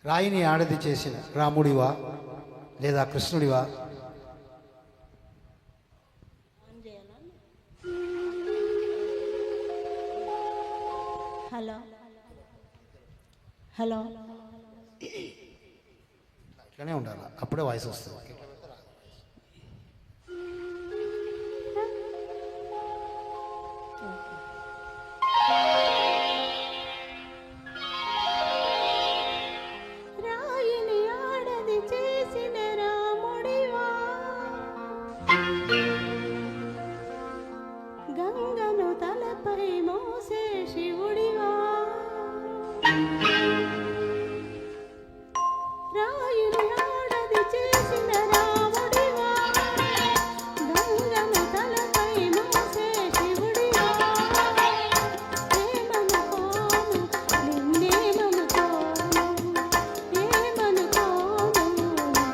రాయిని ఆడది చేసిన రాముడివా లేదా కృష్ణుడివా? హలో హలో, ఇట్లానే ఉండాలి, అప్పుడే వాయిస్ వస్తుంది. రాయిని ఆడది చేసిన రాముడివా, గంగను తలపై మోసే శివుడివా, రాయిని ఆడది చేసిన రాముడివా, గంగను తలపై మోసే శివుడివా, ఏమనుకోను నిన్నేమనుకోను, ఏమనుకోను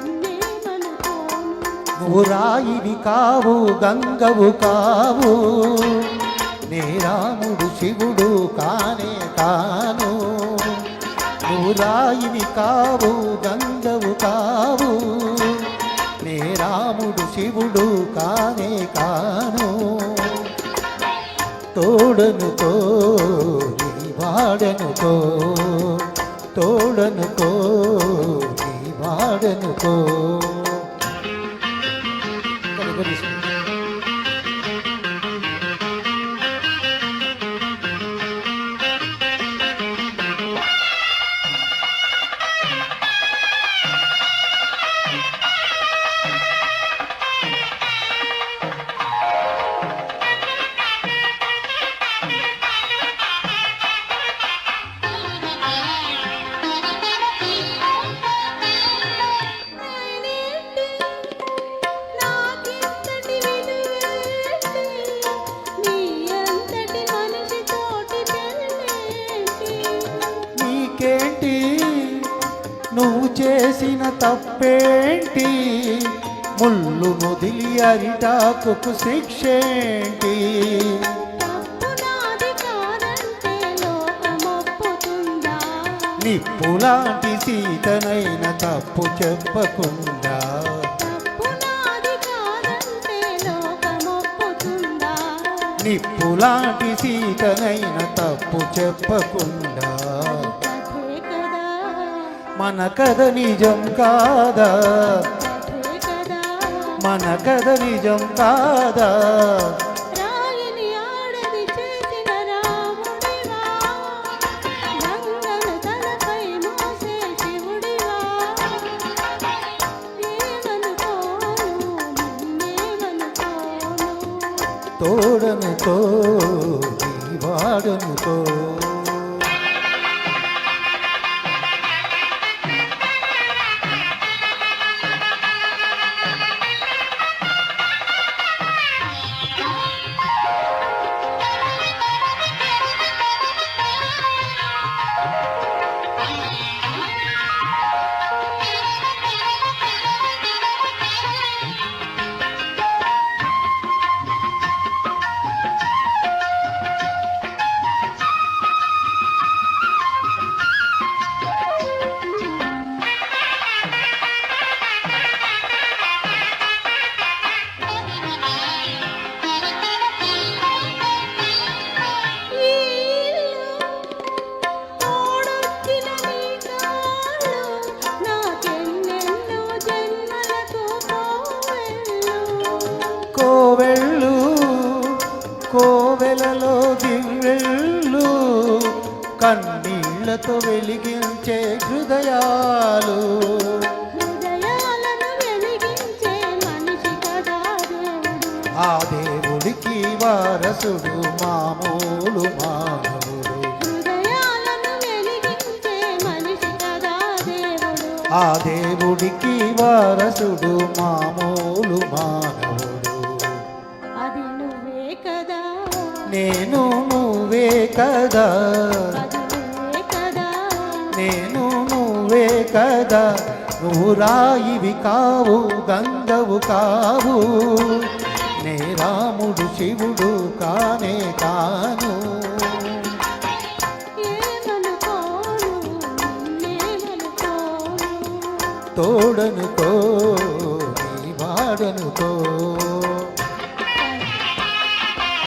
నిన్నేమనుకోను. నువ్వు రాయిని కావు గంగవు కావు, నే రాముడు శివుడు కానే కాను. నువ్వు రాయిని కావు గంగవు కావు, నే రాముడు శివుడు కానే కాను. తోడనుకో నీ వాడనుకో, తోడనుకో నీ వాడనుకో. నాకింతటి విలువేంటి, నీ అంతటి మనిషితోటి పెళ్ళేంటి. నీకేంటి నువ్వు చేసిన తప్పేంటి, ముళ్ళు నుదిలి అరిటాకుకు శిక్షేంటి. తప్పు నాది కాదంటే లోకమొప్పుతుందా, నిప్పులాంటి సీతనైన తప్పు చెప్పకుండా, తప్పు నాది కాదంటే లోకమొప్పుతుందా, నిప్పులాంటి సీతనైన తప్పు చెప్పకుండా. కథే కదా, మన కథ నిజం కాదా, కథే కదా, మన కథ నిజం కాదా. రాయిని ఆడది చేసిన రాముడివా, గంగను తలపై మోసే శివుడివా, ఏమనుకోను నిన్నేమనుకోను. తోడనుకో నీ వాడనుకో. ఈ ఇల్లు తోడొచ్చిన నీ కాళ్ళు, నాకెన్నెన్నో జన్మలకు పోవెళ్ళు. కోవెళ్ళు కోవెలలో దివ్వెళ్ళు, కన్నీళ్లతో వెలిగించే హృదయాలు. హృదయాలను వెలిగించే మనిషి కదా దేవుడు, ఆ దేవుడికి వారసుడు మామూలు మానవుడు. హృదయాలను వెలిగించే మనిషి కదా దేవుడు, ఆ దేవుడికి వారసుడు మామూలు మానవుడు. అది నువ్వే కదా, నేను నువ్వే కదా, అది నువ్వే కదా, నేను నువ్వే కదా. నువ్వు రాయివి కావు గంగవు కావు, నే రాముడు శివుడు కానే కాను. ఏమనుకోను నిన్నేమనుకోను. తోడనుకో నీ వాడనుకో